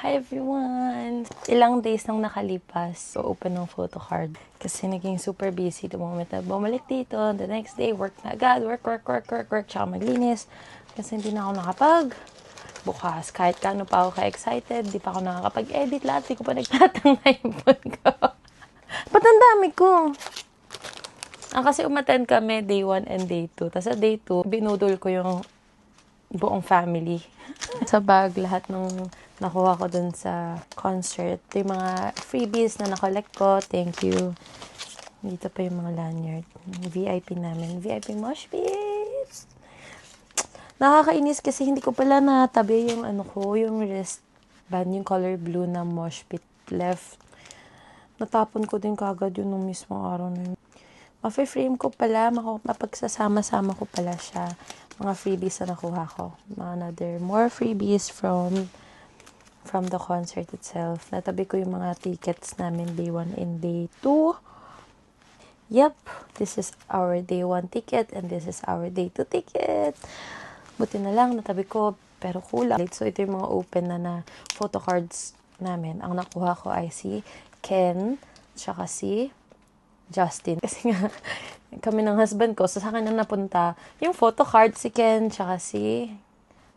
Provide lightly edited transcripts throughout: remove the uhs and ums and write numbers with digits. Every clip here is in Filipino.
Hi everyone! Ilang days nang nakalipas, so open ng photo card. Kasi naging super busy the moment na bumalik dito. The next day, work na agad. Work. Tsaka maglinis. Kasi hindi na ako bukas. Kahit kano pa ako ka-excited, di pa ako nakakapag-edit. Lahat di ko pa nagtatangay yung phone ko. Ba't ang dami ko? Kasi umattend kami day 1 and day 2. Tapos sa day 2, binudol ko yung buong family. Sa bag, lahat ng nakuha ko dun sa concert. Yung mga freebies na nakolect ko. Thank you. Dito pa yung mga lanyard. VIP namin. VIP mosh pits. Nakakainis kasi hindi ko pala natabi yung yung wristband, yung color blue na mosh pit left. Natapon ko din kagad yun nung mismong araw na yun. Ma-frame ko pala, mapagsasama-sama ko pala siya. Mga freebies na nakuha ko. More freebies from the concert itself. Natabi ko yung mga tickets namin day 1 and day 2. Yep, this is our day 1 ticket and this is our day 2 ticket. Buti na lang, natabi ko, pero kulang. So, ito yung mga open na photo cards namin. Ang nakuha ko ay si Ken, tsaka si Justin. Kasi nga, kami ng husband ko, so sa akin na napunta, yung photo card si Ken, tsaka si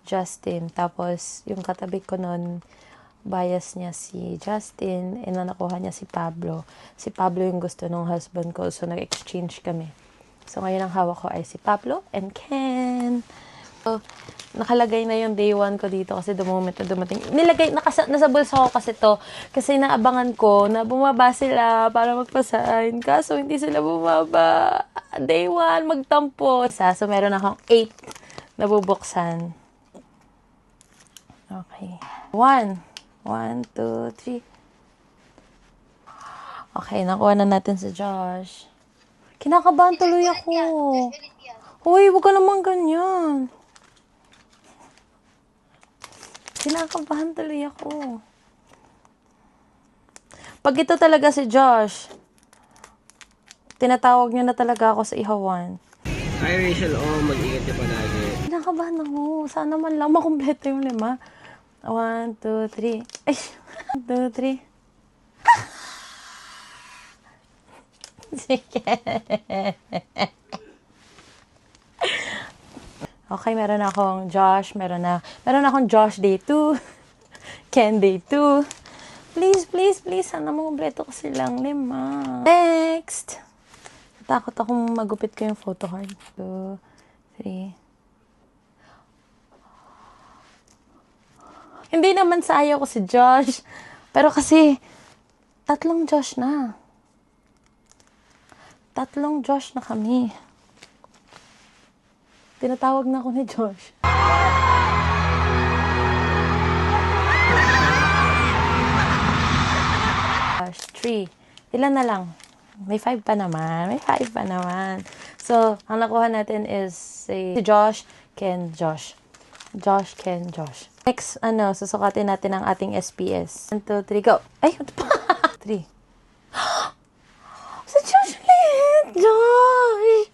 Justin. Tapos, yung katabi ko nun, bias niya si Justin, and nakuha niya si Pablo. Si Pablo yung gusto ng husband ko, so nag-exchange kami. So, ngayon ang hawak ko ay si Pablo and Ken. So, nakalagay na yung day 1 ko dito kasi the moment na dumating. Nasa bulsa ko kasi to. Kasi naabangan ko na bumaba sila para magpasign. Kaso hindi sila bumaba. Day 1, magtampo. So, meron akong 8 na bubuksan. Okay. 1, 2, 3. Okay, nakuha na natin si Josh. Kinakabahan tuloy ako. Uy, huwag ka naman ganyan. Kinakabahan tuloy ako. Pag ito talaga si Josh, tinatawag niya na talaga ako sa ihawan. Hi Rachel, mag-ingat ka palagi. Kinakabahan ako. Sana man lang makumpleto yung 5. 1, 2, 3. Ay, 1, 2, 3. Sige. Okay, meron akong Josh. Meron akong Josh day 2. Ken day 2. Please. Sana makumpleto ko silang 5. Next! Takot akong magupit ko yung photo card. 2, 3. Hindi naman sayo ko si Josh. Pero kasi, 3 Josh na. 3 Josh na kami. Tinatawag na ako ni Josh. Josh, 3. Ilan na lang? May 5 pa naman. So, ang nakuha natin is si Josh, Ken, Josh. Josh, Ken, Josh. Next, susukatin natin ang ating SPS. 1, 2, 3, go! Ay, 3. Si Josh ulit! Josh!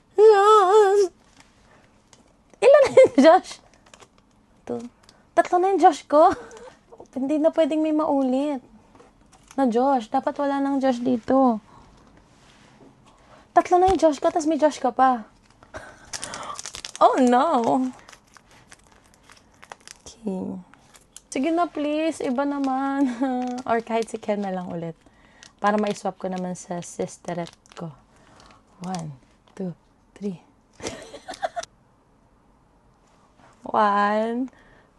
Ilan na yung Josh? 2. 3 na yung Josh ko. Hindi na pwedeng may maulit. Na Josh. Dapat wala nang Josh dito. 3 na yung Josh ko, tapos may Josh ka pa. Oh no! Okay. Sige na please, iba naman. Or kahit si Ken na lang ulit. Para ma-swap ko naman sa sisterette ko. 1, 2, 3. 1,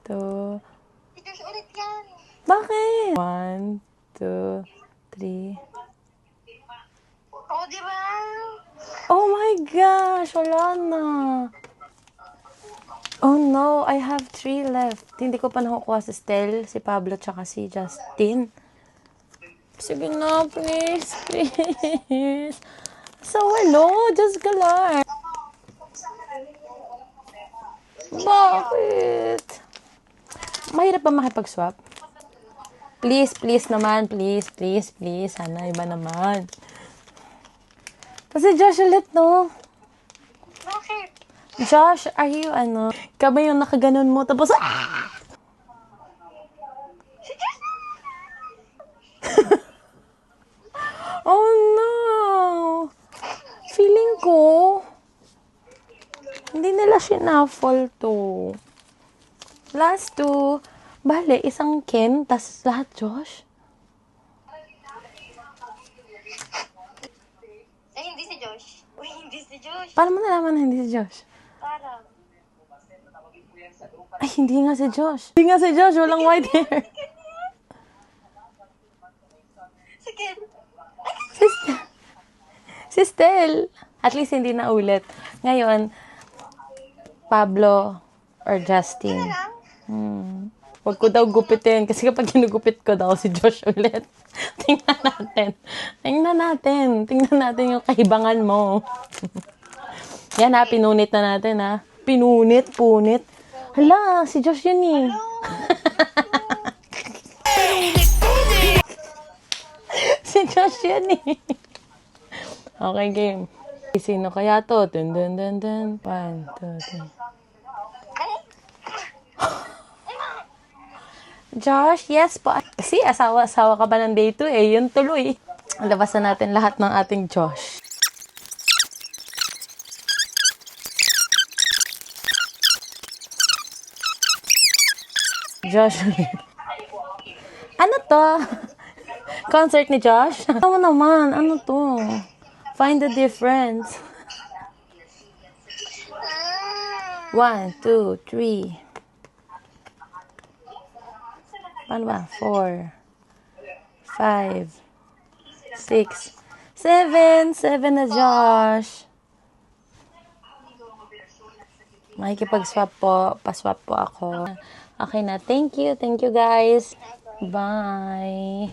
2. Josh ulit yan. Bakit? 1, 2, 3. Oh, di ba? Oh my gosh, wala na. Oh no, I have 3 left. Hindi ko pa nakukuha si Stel, si Pablo, tsaka si Justin. Sige na, please. So, just galar. Bakit? Mahirap ba makipag-swap? Please naman. Please. Sana iba naman. Kasi Josh ulit, no? Bakit? Josh, are you, kamay yung nakaganon mo, tapos, Si Josh na! shuffle to. Last two. Bale, isang Ken, tas lahat Josh. Ay, hindi si Josh. Uy, hindi si Josh. Paano mo nalaman na hindi si Josh? Parang. Ay, hindi nga si Josh. Hindi nga si Josh, walang white hair. Sige. Si Stel. At least hindi na ulit. Ngayon, Pablo or Justin. Huwag ko daw gupitin. Kasi kapag ginugupit ko daw si Josh ulit. Tingnan natin. Tingnan natin yung kahibangan mo. Yan ha, pinunit na natin ha. Punit. Hala, si Josh yun eh. Si Josh yun eh. Okay, game. Sino kaya to? Dun. 1, 2, 3. Josh, yes po. Kasi asawa ka ba ng day 2 eh. Yun tuloy. Labasan natin lahat ng ating Josh. Josh. Ano to? Concert ni Josh? Ano naman? Ano to? Find the difference. 1, 2, 3. Paano ba? 4, 5, 6, 7. 7 na Josh. Makikipag-swap po. Pa-swap po ako. Okay na. Thank you. Thank you guys. Bye.